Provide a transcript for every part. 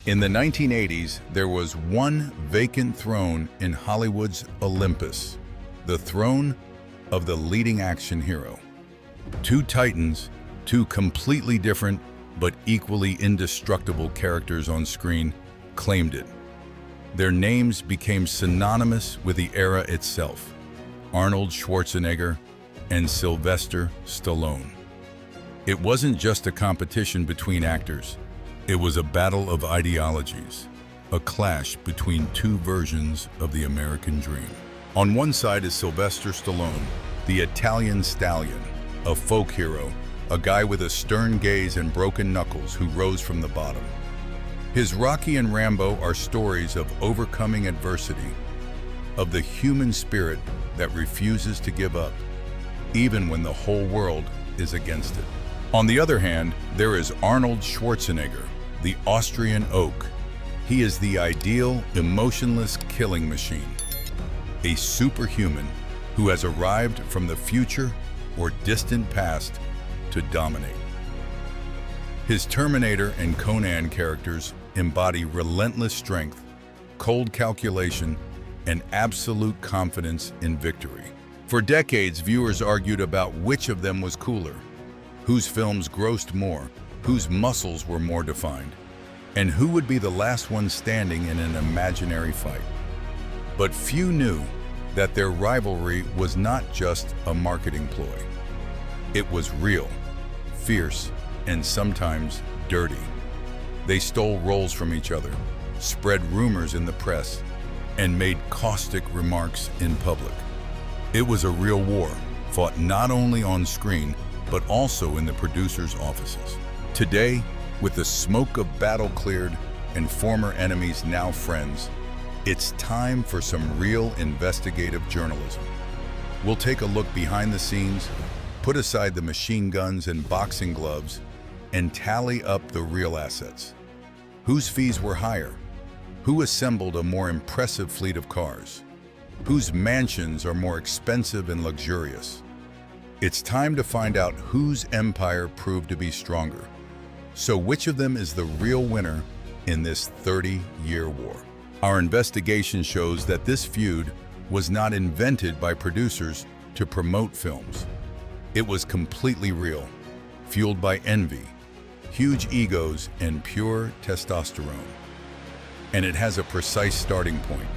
In the 1980s, there was one vacant throne in Hollywood's Olympus, the throne of the leading action hero. Two titans, two completely different but equally indestructible characters on screen, claimed it. Their names became synonymous with the era itself: Arnold Schwarzenegger and Sylvester Stallone. It wasn't just a competition between actors. It was a battle of ideologies, a clash between two versions of the American dream. On one side is Sylvester Stallone, the Italian stallion, a folk hero, a guy with a stern gaze and broken knuckles who rose from the bottom. His Rocky and Rambo are stories of overcoming adversity, of the human spirit that refuses to give up, even when the whole world is against it. On the other hand, there is Arnold Schwarzenegger, the Austrian oak. He is the ideal, emotionless killing machine, a superhuman who has arrived from the future or distant past to dominate. His Terminator and Conan characters embody relentless strength, cold calculation, and absolute confidence in victory. For decades, viewers argued about which of them was cooler, whose films grossed more, whose muscles were more defined, and who would be the last one standing in an imaginary fight. But few knew that their rivalry was not just a marketing ploy. It was real, fierce, and sometimes dirty. They stole roles from each other, spread rumors in the press, and made caustic remarks in public. It was a real war, fought not only on screen, but also in the producers' offices. Today, with the smoke of battle cleared and former enemies now friends, it's time for some real investigative journalism. We'll take a look behind the scenes, put aside the machine guns and boxing gloves, and tally up the real assets. Whose fees were higher? Who assembled a more impressive fleet of cars? Whose mansions are more expensive and luxurious? It's time to find out whose empire proved to be stronger. So which of them is the real winner in this 30-year war? Our investigation shows that this feud was not invented by producers to promote films. It was completely real, fueled by envy, huge egos, and pure testosterone. And it has a precise starting point: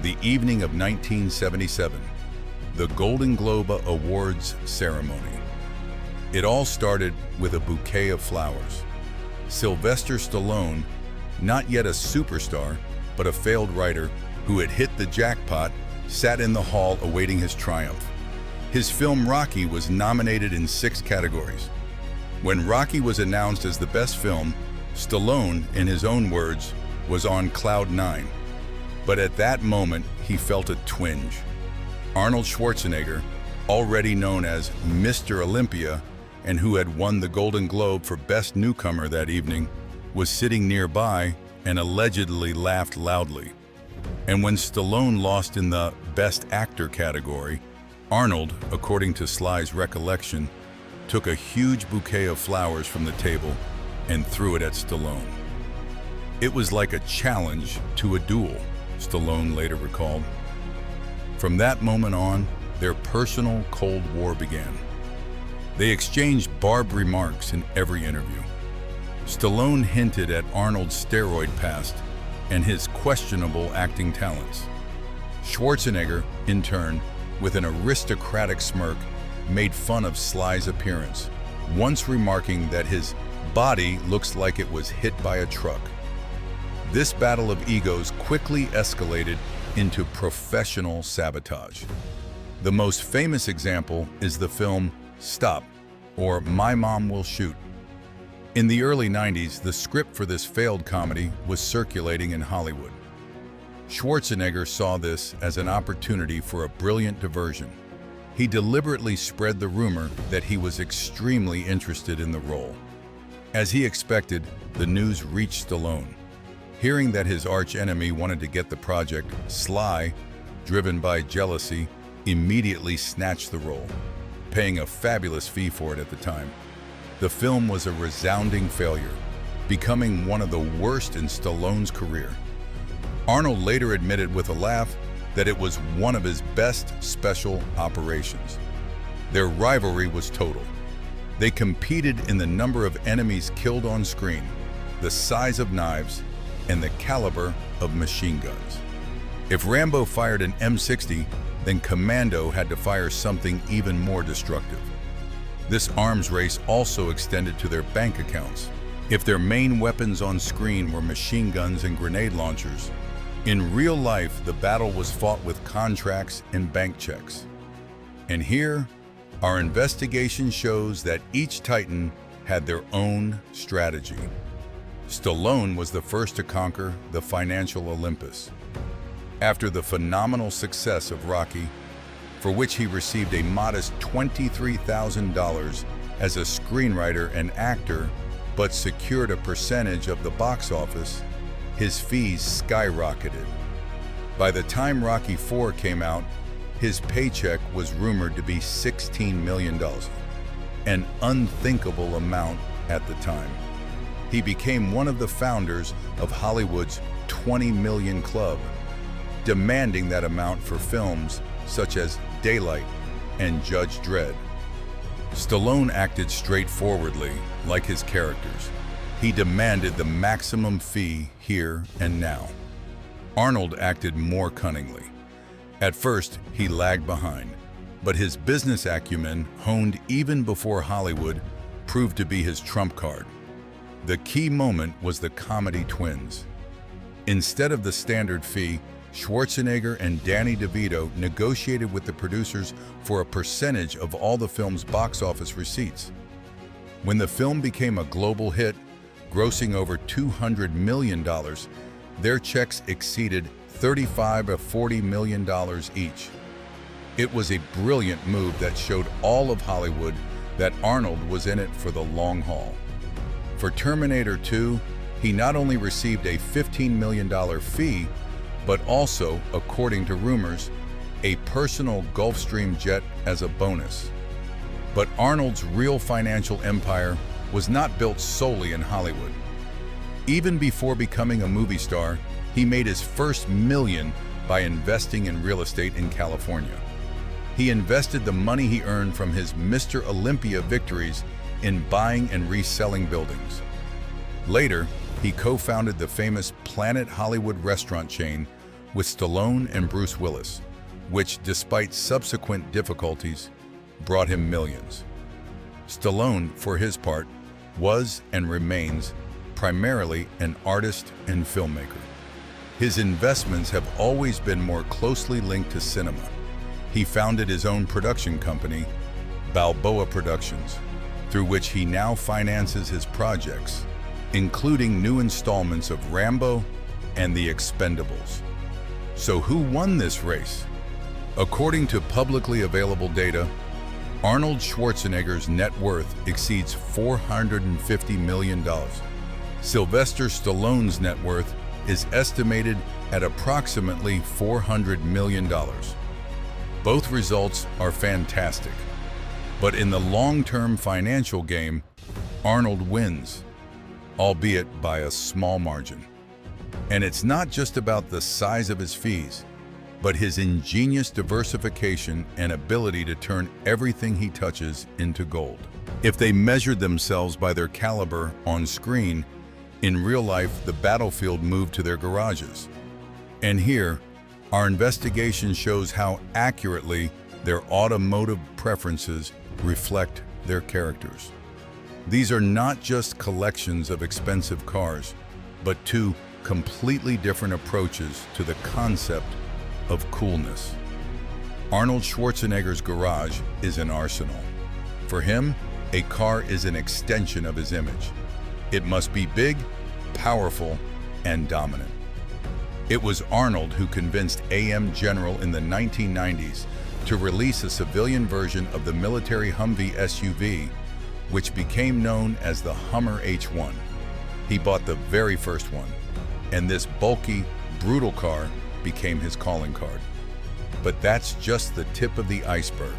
the evening of 1977. The Golden Globe Awards ceremony. It all started with a bouquet of flowers. Sylvester Stallone, not yet a superstar, but a failed writer who had hit the jackpot, sat in the hall awaiting his triumph. His film Rocky was nominated in 6 categories. When Rocky was announced as the best film, Stallone, in his own words, was on cloud 9. But at that moment, he felt a twinge. Arnold Schwarzenegger, already known as Mr. Olympia and who had won the Golden Globe for Best Newcomer that evening, was sitting nearby and allegedly laughed loudly. And when Stallone lost in the Best Actor category, Arnold, according to Sly's recollection, took a huge bouquet of flowers from the table and threw it at Stallone. It was like a challenge to a duel, Stallone later recalled. From that moment on, their personal Cold War began. They exchanged barbed remarks in every interview. Stallone hinted at Arnold's steroid past and his questionable acting talents. Schwarzenegger, in turn, with an aristocratic smirk, made fun of Sly's appearance, once remarking that his body looks like it was hit by a truck. This battle of egos quickly escalated into professional sabotage. The most famous example is the film Stop, or My Mom Will Shoot. In the early 90s, the script for this failed comedy was circulating in Hollywood. Schwarzenegger saw this as an opportunity for a brilliant diversion. He deliberately spread the rumor that he was extremely interested in the role. As he expected, the news reached Stallone. Hearing that his arch-enemy wanted to get the project, Sly, driven by jealousy, immediately snatched the role, paying a fabulous fee for it at the time. The film was a resounding failure, becoming one of the worst in Stallone's career. Arnold later admitted with a laugh that it was one of his best special operations. Their rivalry was total. They competed in the number of enemies killed on screen, the size of knives, and the caliber of machine guns. If Rambo fired an M60, then Commando had to fire something even more destructive. This arms race also extended to their bank accounts. If their main weapons on screen were machine guns and grenade launchers, in real life the battle was fought with contracts and bank checks. And here, our investigation shows that each Titan had their own strategy. Stallone was the first to conquer the financial Olympus. After the phenomenal success of Rocky, for which he received a modest $23,000 as a screenwriter and actor, but secured a percentage of the box office, his fees skyrocketed. By the time Rocky IV came out, his paycheck was rumored to be $16 million, an unthinkable amount at the time. He became one of the founders of Hollywood's 20 Million Club, demanding that amount for films such as Daylight and Judge Dredd. Stallone acted straightforwardly, like his characters. He demanded the maximum fee here and now. Arnold acted more cunningly. At first, he lagged behind, but his business acumen, honed even before Hollywood, proved to be his trump card. The key moment was the comedy twins. Instead of the standard fee, Schwarzenegger and Danny DeVito negotiated with the producers for a percentage of all the film's box office receipts. When the film became a global hit, grossing over $200 million, their checks exceeded $35 to $40 million each. It was a brilliant move that showed all of Hollywood that Arnold was in it for the long haul. For Terminator 2, he not only received a $15 million fee, but also, according to rumors, a personal Gulfstream jet as a bonus. But Arnold's real financial empire was not built solely in Hollywood. Even before becoming a movie star, he made his first million by investing in real estate in California. He invested the money he earned from his Mr. Olympia victories in buying and reselling buildings. Later, he co-founded the famous Planet Hollywood restaurant chain with Stallone and Bruce Willis, which, despite subsequent difficulties, brought him millions. Stallone, for his part, was and remains primarily an artist and filmmaker. His investments have always been more closely linked to cinema. He founded his own production company, Balboa Productions, through which he now finances his projects, including new installments of Rambo and the Expendables. So who won this race? According to publicly available data, Arnold Schwarzenegger's net worth exceeds $450 million. Sylvester Stallone's net worth is estimated at approximately $400 million. Both results are fantastic, but in the long-term financial game, Arnold wins, albeit by a small margin. And it's not just about the size of his fees, but his ingenious diversification and ability to turn everything he touches into gold. If they measured themselves by their caliber on screen, in real life, the battlefield moved to their garages. And here, our investigation shows how accurately their automotive preferences reflect their characters. These are not just collections of expensive cars, but two completely different approaches to the concept of coolness. Arnold Schwarzenegger's garage is an arsenal. For him, a car is an extension of his image. It must be big, powerful, and dominant. It was Arnold who convinced AM General in the 1990s to release a civilian version of the military Humvee SUV, which became known as the Hummer H1. He bought the very first one, and this bulky, brutal car became his calling card. But that's just the tip of the iceberg.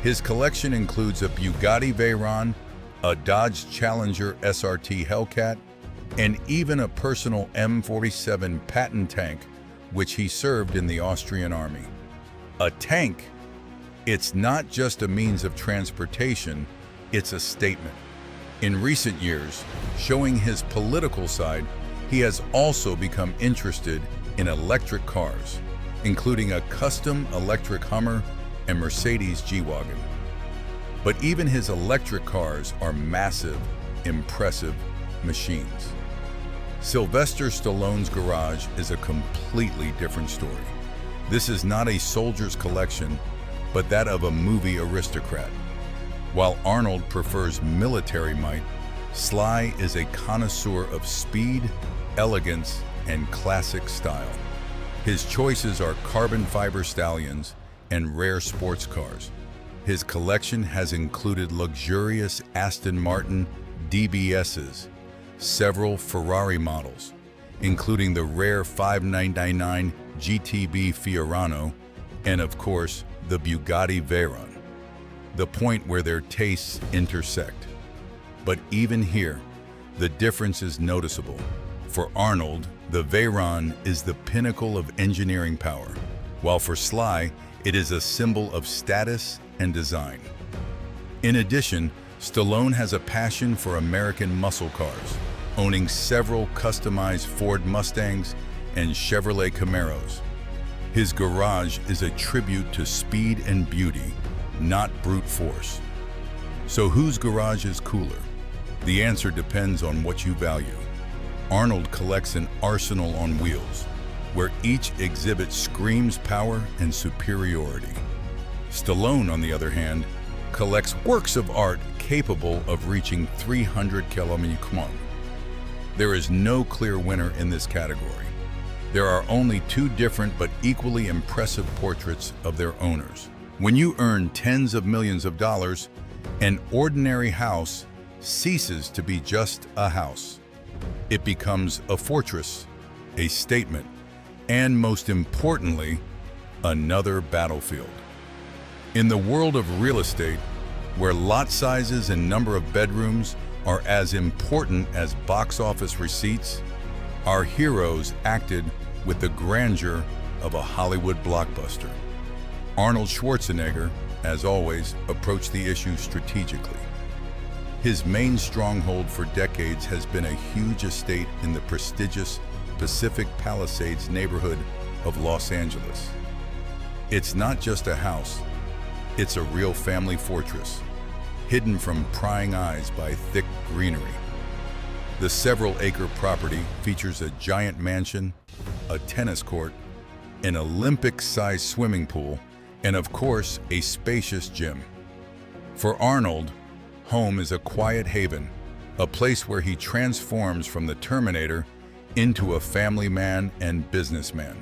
His collection includes a Bugatti Veyron, a Dodge Challenger SRT Hellcat, and even a personal M47 Patton tank, which he served in the Austrian army. A tank, it's not just a means of transportation, it's a statement. In recent years, showing his political side, he has also become interested in electric cars, including a custom electric Hummer and Mercedes G-Wagon. But even his electric cars are massive, impressive machines. Sylvester Stallone's garage is a completely different story. This is not a soldier's collection, but that of a movie aristocrat. While Arnold prefers military might, Sly is a connoisseur of speed, elegance, and classic style. His choices are carbon fiber stallions and rare sports cars. His collection has included luxurious Aston Martin DBSs, several Ferrari models, including the rare 5999 GTB Fiorano, and of course, the Bugatti Veyron, the point where their tastes intersect. But even here, the difference is noticeable. For Arnold, the Veyron is the pinnacle of engineering power, while for Sly, it is a symbol of status and design. In addition, Stallone has a passion for American muscle cars, owning several customized Ford Mustangs and Chevrolet Camaros. His garage is a tribute to speed and beauty, not brute force. So whose garage is cooler? The answer depends on what you value. Arnold collects an arsenal on wheels, where each exhibit screams power and superiority. Stallone, on the other hand, collects works of art capable of reaching 300 km/h. There is no clear winner in this category. There are only two different but equally impressive portraits of their owners. When you earn tens of millions of dollars, an ordinary house ceases to be just a house. It becomes a fortress, a statement, and most importantly, another battlefield. In the world of real estate, where lot sizes and number of bedrooms are as important as box office receipts, our heroes acted with the grandeur of a Hollywood blockbuster. Arnold Schwarzenegger, as always, approached the issue strategically. His main stronghold for decades has been a huge estate in the prestigious Pacific Palisades neighborhood of Los Angeles. It's not just a house, it's a real family fortress, hidden from prying eyes by thick greenery. The several-acre property features a giant mansion, a tennis court, an Olympic-sized swimming pool, and of course, a spacious gym. For Arnold, home is a quiet haven, a place where he transforms from the Terminator into a family man and businessman.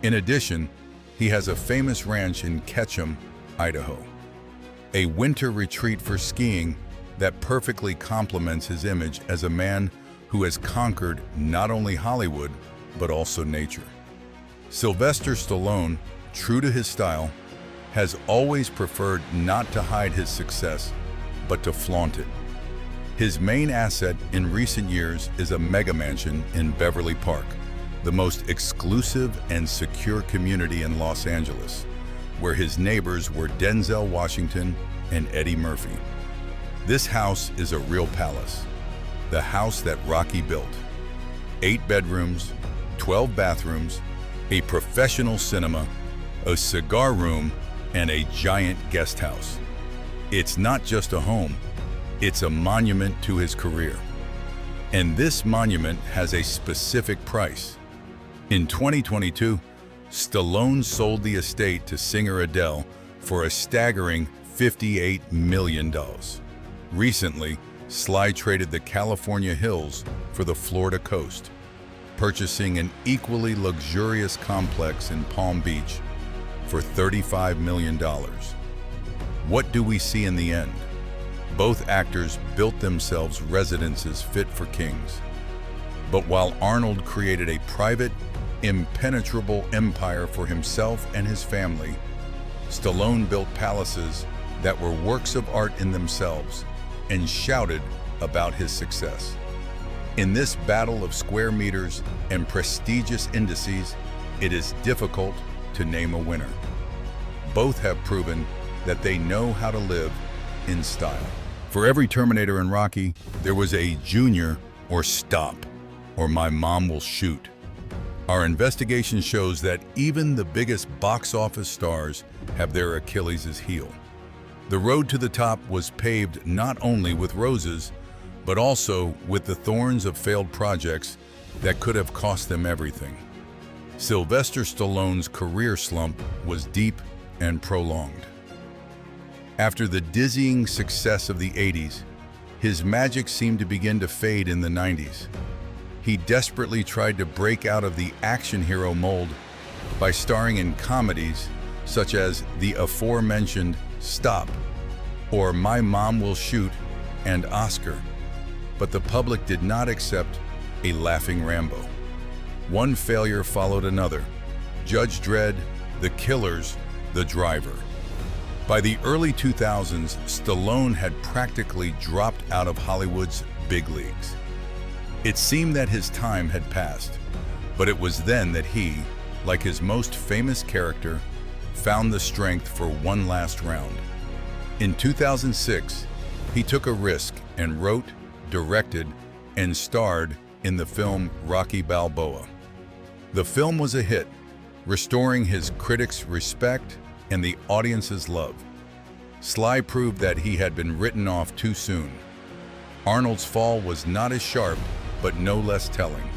In addition, he has a famous ranch in Ketchum, Idaho, a winter retreat for skiing that perfectly complements his image as a man who has conquered not only Hollywood, but also nature. Sylvester Stallone, true to his style, has always preferred not to hide his success, but to flaunt it. His main asset in recent years is a mega mansion in Beverly Park, the most exclusive and secure community in Los Angeles, where his neighbors were Denzel Washington and Eddie Murphy. This house is a real palace, the house that Rocky built. 8 bedrooms, 12 bathrooms, a professional cinema, a cigar room, and a giant guest house. It's not just a home, it's a monument to his career. And this monument has a specific price. In 2022, Stallone sold the estate to singer Adele for a staggering $58 million. Recently, Sly traded the California hills for the Florida coast, purchasing an equally luxurious complex in Palm Beach for $35 million. What do we see in the end? Both actors built themselves residences fit for kings. But while Arnold created a private, impenetrable empire for himself and his family, Stallone built palaces that were works of art in themselves and shouted about his success. In this battle of square meters and prestigious indices, it is difficult to name a winner. Both have proven that they know how to live in style. For every Terminator and Rocky, there was a Junior or Stop, or My Mom Will Shoot. Our investigation shows that even the biggest box office stars have their Achilles' heel. The road to the top was paved not only with roses, but also with the thorns of failed projects that could have cost them everything. Sylvester Stallone's career slump was deep and prolonged. After the dizzying success of the 80s, his magic seemed to begin to fade in the 90s. He desperately tried to break out of the action hero mold by starring in comedies such as the aforementioned Stop or My Mom Will Shoot and Oscar. But the public did not accept a laughing Rambo. One failure followed another. Judge Dredd, The Killers, The Driver. By the early 2000s, Stallone had practically dropped out of Hollywood's big leagues. It seemed that his time had passed, but it was then that he, like his most famous character, found the strength for one last round. In 2006, he took a risk and wrote, directed, and starred in the film Rocky Balboa. The film was a hit, restoring his critics' respect and the audience's love. Sly proved that he had been written off too soon. Arnold's fall was not as sharp, but no less telling.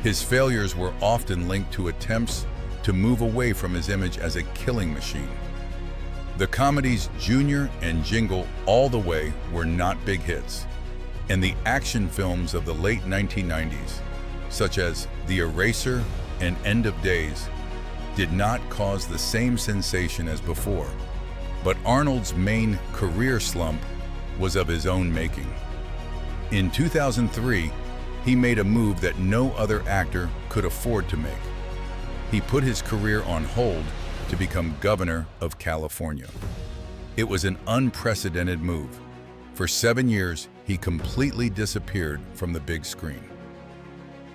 His failures were often linked to attempts to move away from his image as a killing machine. The comedies Junior and Jingle All the Way were not big hits, and the action films of the late 1990s, such as The Eraser and End of Days, did not cause the same sensation as before. But Arnold's main career slump was of his own making. In 2003, he made a move that no other actor could afford to make. He put his career on hold to become governor of California. It was an unprecedented move. For 7 years, he completely disappeared from the big screen.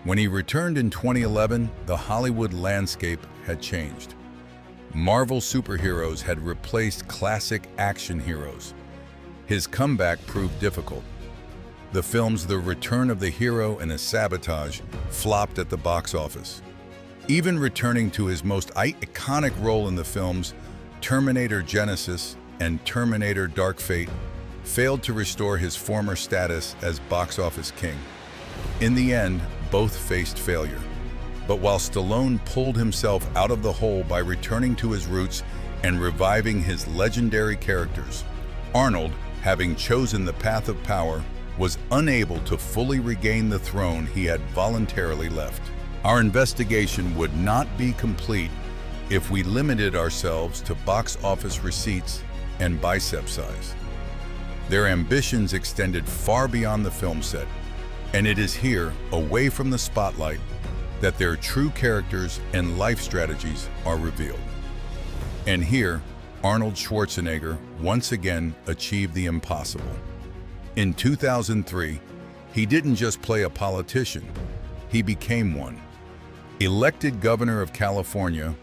When he returned in 2011, the Hollywood landscape had changed. Marvel superheroes had replaced classic action heroes. His comeback proved difficult. The films The Return of the Hero and Sabotage flopped at the box office. Even returning to his most iconic role in the films, Terminator Genesis and Terminator Dark Fate, failed to restore his former status as box office king. In the end, both faced failure. But while Stallone pulled himself out of the hole by returning to his roots and reviving his legendary characters, Arnold, having chosen the path of power, was unable to fully regain the throne he had voluntarily left. Our investigation would not be complete if we limited ourselves to box office receipts and bicep size. Their ambitions extended far beyond the film set, and it is here, away from the spotlight, that their true characters and life strategies are revealed. And here, Arnold Schwarzenegger once again achieved the impossible. In 2003, he didn't just play a politician, he became one. Elected governor of California,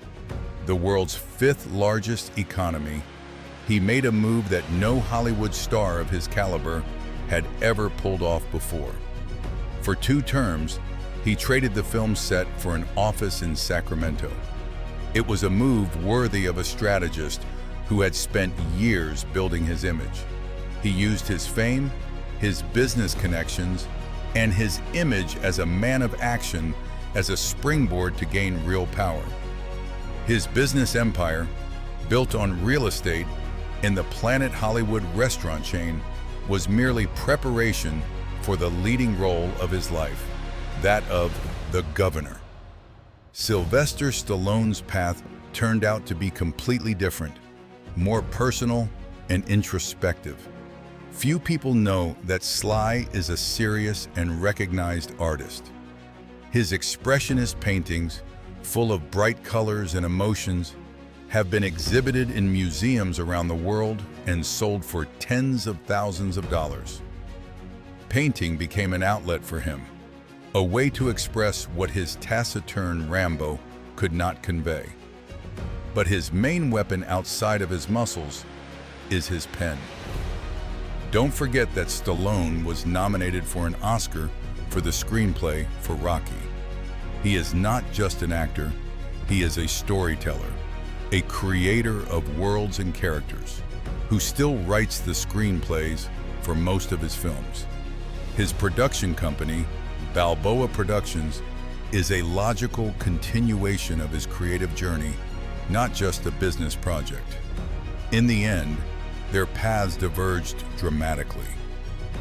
the world's fifth largest economy, he made a move that no Hollywood star of his caliber had ever pulled off before. For 2 terms, he traded the film set for an office in Sacramento. It was a move worthy of a strategist who had spent years building his image. He used his fame, his business connections, and his image as a man of action as a springboard to gain real power. His business empire, built on real estate in the Planet Hollywood restaurant chain, was merely preparation for the leading role of his life, that of the governor. Sylvester Stallone's path turned out to be completely different, more personal and introspective. Few people know that Sly is a serious and recognized artist. His expressionist paintings, full of bright colors and emotions, have been exhibited in museums around the world and sold for tens of thousands of dollars. Painting became an outlet for him, a way to express what his taciturn Rambo could not convey. But his main weapon outside of his muscles is his pen. Don't forget that Stallone was nominated for an Oscar for the screenplay for Rocky. He is not just an actor, he is a storyteller, a creator of worlds and characters, who still writes the screenplays for most of his films. His production company, Balboa Productions, is a logical continuation of his creative journey, not just a business project. In the end, their paths diverged dramatically.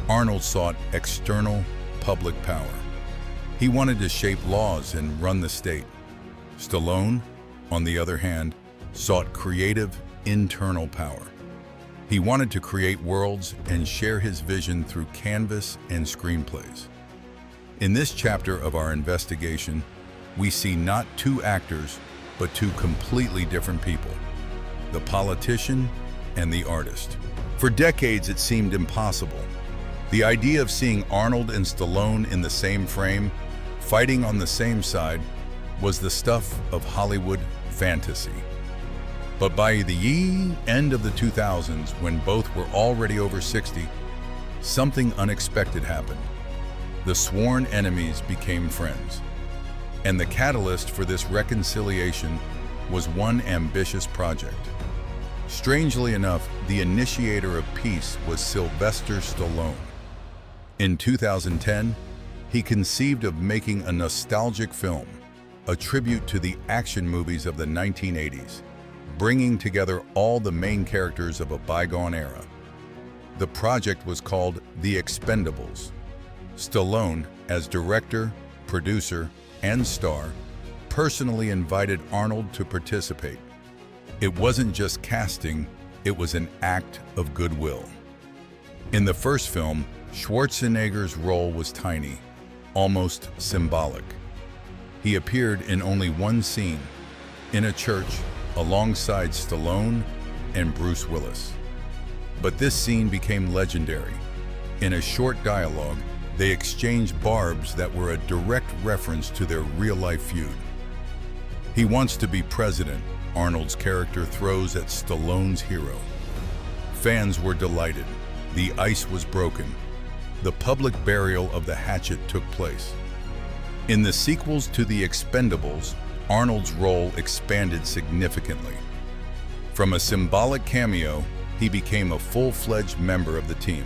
Arnold sought external, public power. He wanted to shape laws and run the state. Stallone, on the other hand, sought creative, internal power. He wanted to create worlds and share his vision through canvas and screenplays. In this chapter of our investigation, we see not two actors, but two completely different people, the politician and the artist. For decades, it seemed impossible. The idea of seeing Arnold and Stallone in the same frame, fighting on the same side, was the stuff of Hollywood fantasy. But by the end of the 2000s, when both were already over 60, something unexpected happened. The sworn enemies became friends. And the catalyst for this reconciliation was one ambitious project. Strangely enough, the initiator of peace was Sylvester Stallone. In 2010, he conceived of making a nostalgic film, a tribute to the action movies of the 1980s, bringing together all the main characters of a bygone era. The project was called The Expendables. Stallone, as director, producer, and star, personally invited Arnold to participate. It wasn't just casting, it was an act of goodwill. In the first film, Schwarzenegger's role was tiny, almost symbolic. He appeared in only one scene, in a church, alongside Stallone and Bruce Willis. But this scene became legendary. In a short dialogue, they exchanged barbs that were a direct reference to their real-life feud. "He wants to be president," Arnold's character throws at Stallone's hero. Fans were delighted. The ice was broken. The public burial of the hatchet took place. In the sequels to The Expendables, Arnold's role expanded significantly. From a symbolic cameo, he became a full-fledged member of the team.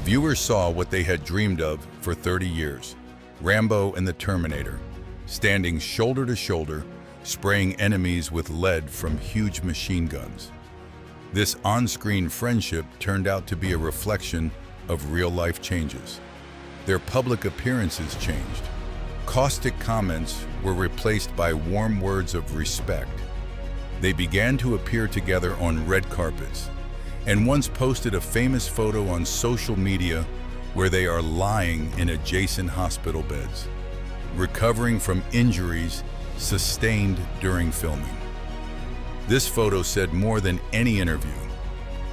Viewers saw what they had dreamed of for 30 years, Rambo and the Terminator, standing shoulder to shoulder, spraying enemies with lead from huge machine guns. This on-screen friendship turned out to be a reflection of real-life changes. Their public appearances changed. Caustic comments were replaced by warm words of respect. They began to appear together on red carpets, and once posted a famous photo on social media where they are lying in adjacent hospital beds, recovering from injuries sustained during filming. This photo said more than any interview.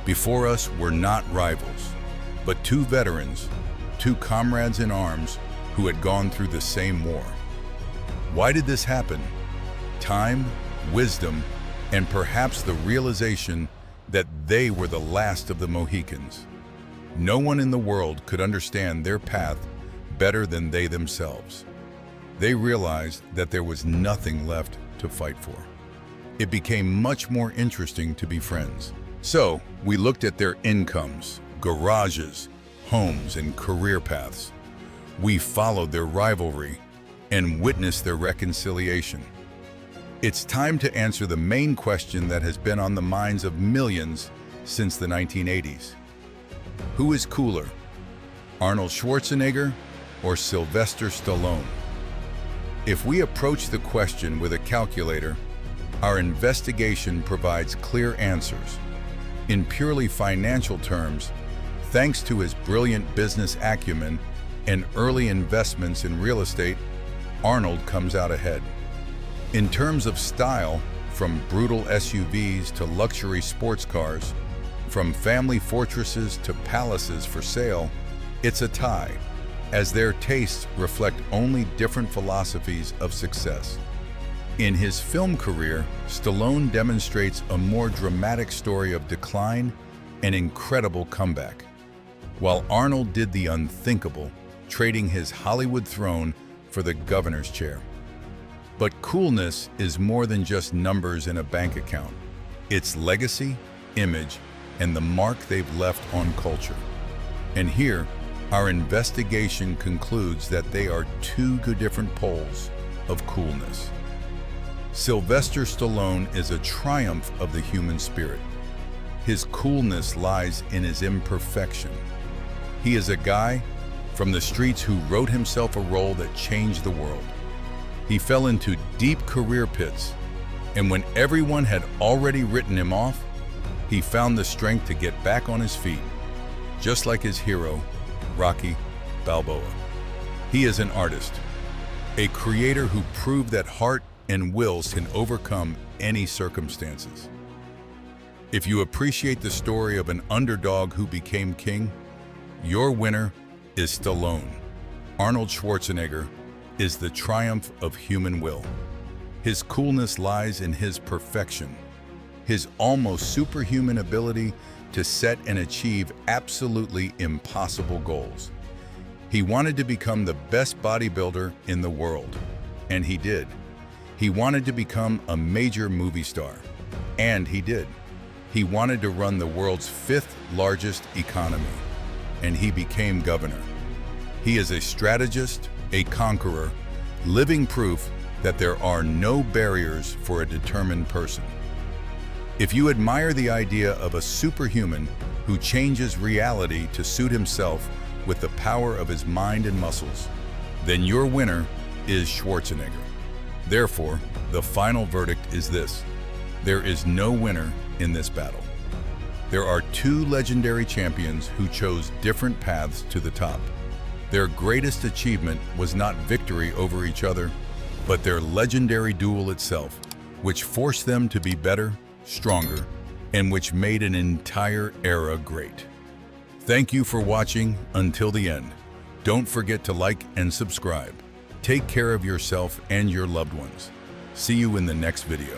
Before us were not rivals, but two veterans, two comrades in arms who had gone through the same war. Why did this happen? Time, wisdom, and perhaps the realization that they were the last of the Mohicans. No one in the world could understand their path better than they themselves. They realized that there was nothing left to fight for. It became much more interesting to be friends. So, we looked at their incomes, garages, homes, and career paths. We followed their rivalry and witnessed their reconciliation. It's time to answer the main question that has been on the minds of millions since the 1980s. Who is cooler, Arnold Schwarzenegger or Sylvester Stallone? If we approach the question with a calculator, our investigation provides clear answers. In purely financial terms, thanks to his brilliant business acumen and early investments in real estate, Arnold comes out ahead. In terms of style, from brutal SUVs to luxury sports cars, from family fortresses to palaces for sale, it's a tie. as their tastes reflect only different philosophies of success. In his film career, Stallone demonstrates a more dramatic story of decline and incredible comeback, while Arnold did the unthinkable, trading his Hollywood throne for the governor's chair. But coolness is more than just numbers in a bank account. It's legacy, image, and the mark they've left on culture. And here, our investigation concludes that they are two different poles of coolness. Sylvester Stallone is a triumph of the human spirit. His coolness lies in his imperfection. He is a guy from the streets who wrote himself a role that changed the world. He fell into deep career pits, and when everyone had already written him off, he found the strength to get back on his feet, just like his hero, Rocky Balboa. He is an artist, a creator who proved that heart and wills can overcome any circumstances. If you appreciate the story of an underdog who became king, your winner is Stallone. Arnold Schwarzenegger is the triumph of human will. His coolness lies in his perfection, his almost superhuman ability to set and achieve absolutely impossible goals. He wanted to become the best bodybuilder in the world, and he did. He wanted to become a major movie star, and he did. He wanted to run the world's fifth largest economy, and he became governor. He is a strategist, a conqueror, living proof that there are no barriers for a determined person. If you admire the idea of a superhuman who changes reality to suit himself with the power of his mind and muscles, then your winner is Schwarzenegger. Therefore, the final verdict is this: there is no winner in this battle. There are two legendary champions who chose different paths to the top. Their greatest achievement was not victory over each other, but their legendary duel itself, which forced them to be better, stronger, and which made an entire era great. Thank you for watching until the end. Don't forget to like and subscribe. Take care of yourself and your loved ones. See you in the next video.